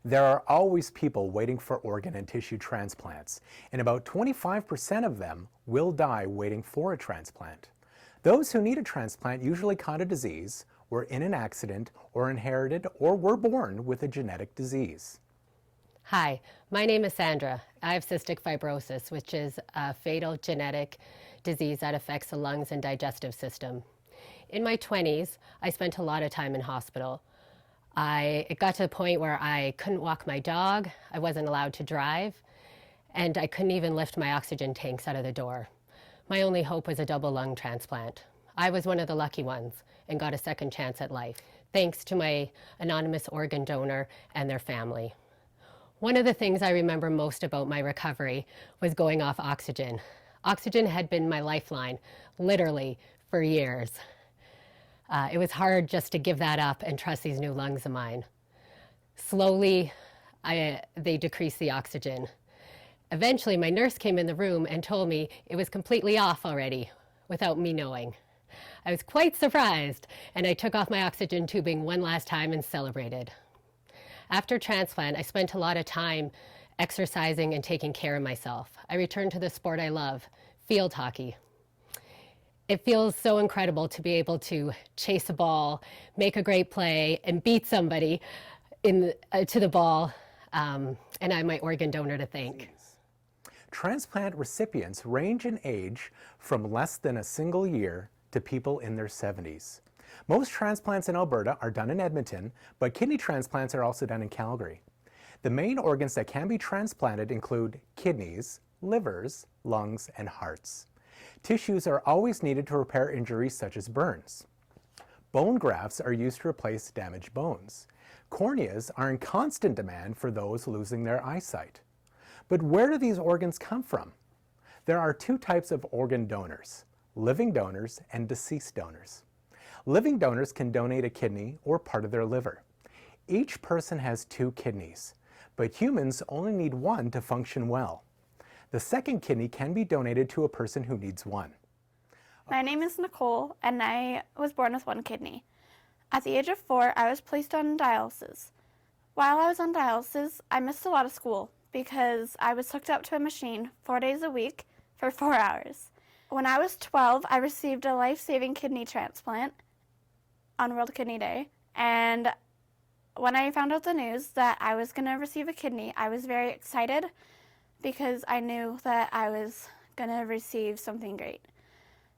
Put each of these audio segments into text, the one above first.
There are always people waiting for organ and tissue transplants, and about 25% of them will die waiting for a transplant. Those who need a transplant usually caught a disease, were in an accident, or inherited, or were born with a genetic disease. Hi, my name is Sandra. I have cystic fibrosis, which is a fatal genetic disease that affects the lungs and digestive system. In my 20s, I spent a lot of time in hospital. It got to the point where I couldn't walk my dog, I wasn't allowed to drive, and I couldn't even lift my oxygen tanks out of the door. My only hope was a double lung transplant. I was one of the lucky ones and got a second chance at life, thanks to my anonymous organ donor and their family. One of the things I remember most about my recovery was going off oxygen. Oxygen had been my lifeline, literally, for years. It was hard just to give that up and trust these new lungs of mine. Slowly, they decreased the oxygen. Eventually, my nurse came in the room and told me it was completely off already, without me knowing. I was quite surprised, and I took off my oxygen tubing one last time and celebrated. After transplant, I spent a lot of time exercising and taking care of myself. I returned to the sport I love, field hockey. It feels so incredible to be able to chase a ball, make a great play, and beat somebody to the ball, and I have my organ donor to thank. Transplant recipients range in age from less than a single year to people in their 70s. Most transplants in Alberta are done in Edmonton, but kidney transplants are also done in Calgary. The main organs that can be transplanted include kidneys, livers, lungs, and hearts. Tissues are always needed to repair injuries such as burns. Bone grafts are used to replace damaged bones. Corneas are in constant demand for those losing their eyesight. But where do these organs come from? There are two types of organ donors: living donors and deceased donors. Living donors can donate a kidney or part of their liver. Each person has two kidneys, but humans only need one to function well. The second kidney can be donated to a person who needs one. My name is Nicole, and I was born with one kidney. At the age of 4, I was placed on dialysis. While I was on dialysis, I missed a lot of school because I was hooked up to a machine 4 days a week for 4 hours. When I was 12, I received a life-saving kidney transplant on World Kidney Day, and when I found out the news that I was going to receive a kidney, I was very excited because I knew that I was going to receive something great.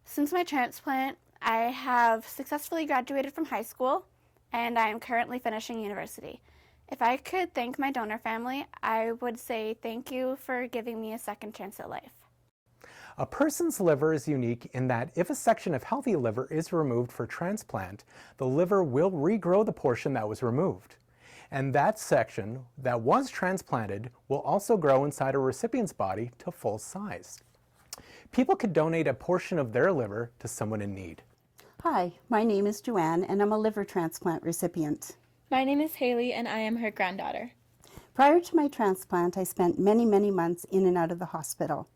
Since my transplant, I have successfully graduated from high school, and I am currently finishing university. If I could thank my donor family, I would say thank you for giving me a second chance at life. A person's liver is unique in that if a section of healthy liver is removed for transplant, the liver will regrow the portion that was removed. And that section that was transplanted will also grow inside a recipient's body to full size. People could donate a portion of their liver to someone in need. Hi, my name is Joanne, and I'm a liver transplant recipient. My name is Haley, and I am her granddaughter. Prior to my transplant, I spent many months in and out of the hospital,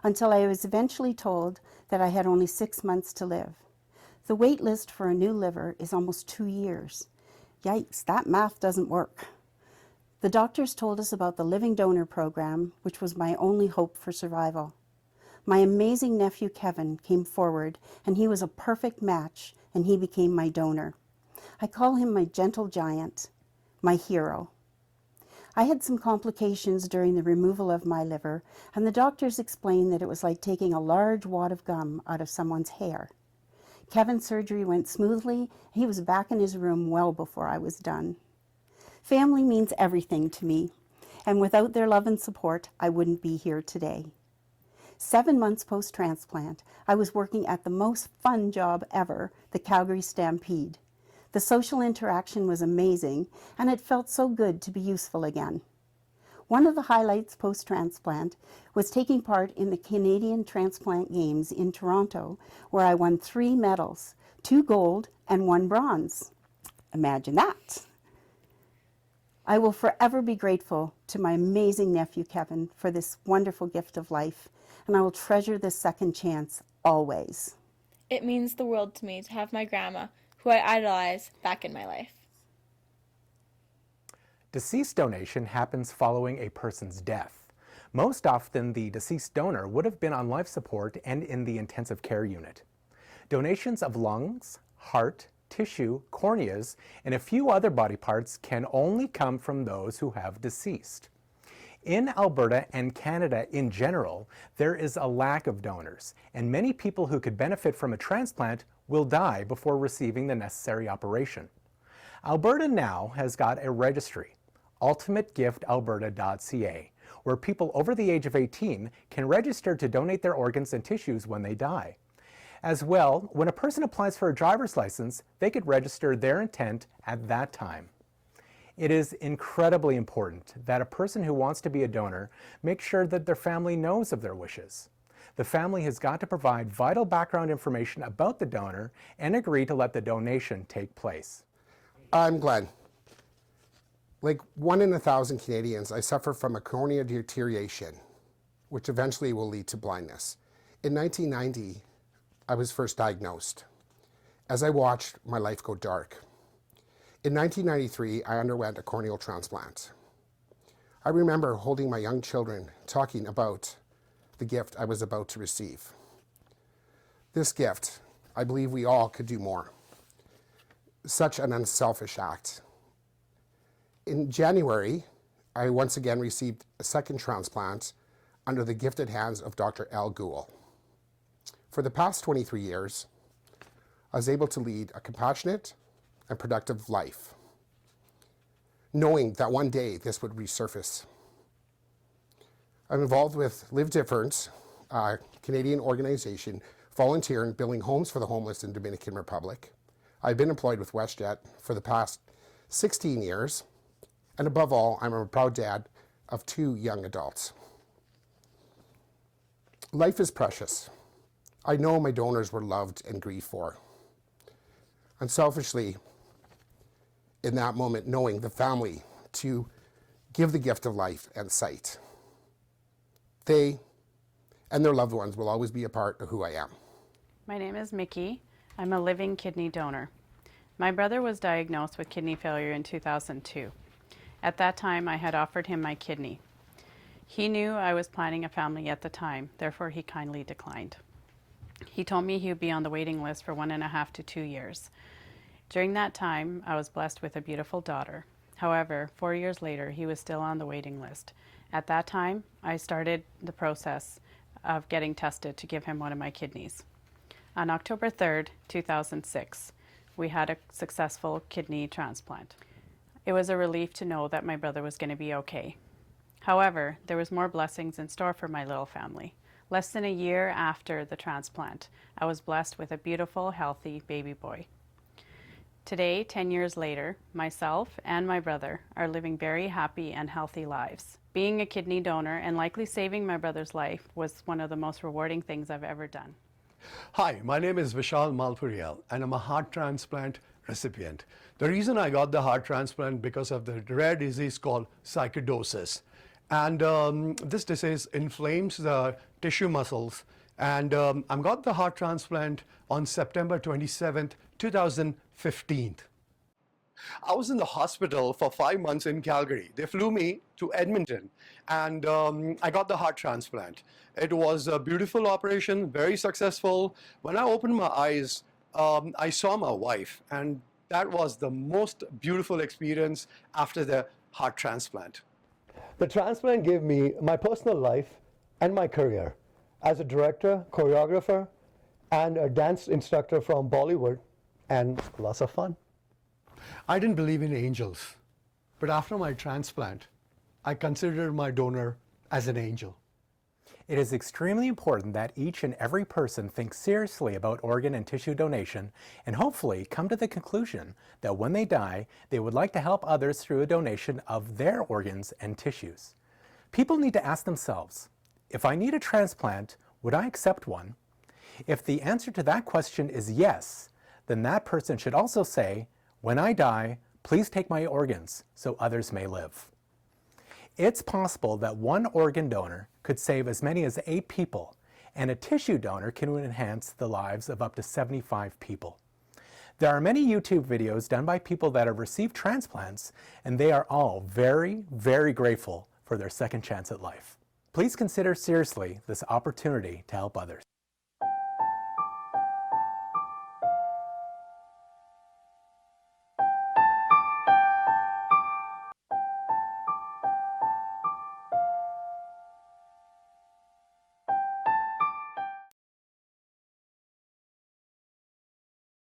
until I was eventually told that I had only 6 months to live. The wait list for a new liver is almost 2 years. Yikes, that math doesn't work. The doctors told us about the Living Donor Program, which was my only hope for survival. My amazing nephew Kevin came forward, and he was a perfect match, and he became my donor. I call him my gentle giant, my hero. I had some complications during the removal of my liver, and the doctors explained that it was like taking a large wad of gum out of someone's hair. Kevin's surgery went smoothly. He was back in his room well before I was done. Family means everything to me, and without their love and support, I wouldn't be here today. 7 months post-transplant, I was working at the most fun job ever, the Calgary Stampede. The social interaction was amazing, and it felt so good to be useful again. One of the highlights post-transplant was taking part in the Canadian Transplant Games in Toronto, where I won 3 medals, 2 gold and 1 bronze. Imagine that. I will forever be grateful to my amazing nephew Kevin for this wonderful gift of life, and I will treasure this second chance always. It means the world to me to have my grandma, who I idolize, back in my life. Deceased donation happens following a person's death. Most often, the deceased donor would have been on life support and in the intensive care unit. Donations of lungs, heart, tissue, corneas, and a few other body parts can only come from those who have deceased. In Alberta and Canada in general, there is a lack of donors, and many people who could benefit from a transplant will die before receiving the necessary operation. Alberta now has got a registry, ultimategiftalberta.ca, where people over the age of 18 can register to donate their organs and tissues when they die. As well, when a person applies for a driver's license, they could register their intent at that time. It is incredibly important that a person who wants to be a donor make sure that their family knows of their wishes. The family has got to provide vital background information about the donor and agree to let the donation take place. I'm Glenn. Like 1 in 1,000 Canadians, I suffer from a corneal deterioration, which eventually will lead to blindness. In 1990, I was first diagnosed. As I watched my life go dark, in 1993, I underwent a corneal transplant. I remember holding my young children, talking about the gift I was about to receive. This gift, I believe we all could do more. Such an unselfish act. In January, I once again received a second transplant under the gifted hands of Dr. Al Ghul. For the past 23 years, I was able to lead a compassionate and productive life, knowing that one day this would resurface. I'm involved with Live Different, a Canadian organization volunteering building homes for the homeless in Dominican Republic. I've been employed with WestJet for the past 16 years, and above all, I'm a proud dad of 2 young adults. Life is precious. I know my donors were loved and grieved for. Unselfishly, in that moment, knowing the family to give the gift of life and sight. They and their loved ones will always be a part of who I am. My name is Mickey. I'm a living kidney donor. My brother was diagnosed with kidney failure in 2002. At that time, I had offered him my kidney. He knew I was planning a family at the time, therefore he kindly declined. He told me he would be on the waiting list for 1.5 to 2 years. During that time, I was blessed with a beautiful daughter. However, 4 years later, he was still on the waiting list. At that time, I started the process of getting tested to give him one of my kidneys. On October 3rd, 2006, we had a successful kidney transplant. It was a relief to know that my brother was going to be okay. However, there was more blessings in store for my little family. Less than a year after the transplant, I was blessed with a beautiful, healthy baby boy. Today, 10 years later, myself and my brother are living very happy and healthy lives. Being a kidney donor and likely saving my brother's life was one of the most rewarding things I've ever done. Hi, my name is Vishal Malpurial and I'm a heart transplant recipient. The reason I got the heart transplant because of the rare disease called sarcoidosis. And this disease inflames the tissue muscles. And I got the heart transplant on September 27th, 2015. I was in the hospital for 5 months in Calgary. They flew me to Edmonton and I got the heart transplant. It was a beautiful operation, very successful. When I opened my eyes, I saw my wife, and that was the most beautiful experience after the heart transplant. The transplant gave me my personal life and my career as a director, choreographer, and a dance instructor from Bollywood, and lots of fun. I didn't believe in angels, but after my transplant, I considered my donor as an angel. It is extremely important that each and every person think seriously about organ and tissue donation and hopefully come to the conclusion that when they die, they would like to help others through a donation of their organs and tissues. People need to ask themselves, if I need a transplant, would I accept one? If the answer to that question is yes, then that person should also say, when I die, please take my organs so others may live. It's possible that one organ donor could save as many as 8 people, and a tissue donor can enhance the lives of up to 75 people. There are many YouTube videos done by people that have received transplants, and they are all very, very grateful for their second chance at life. Please consider seriously this opportunity to help others.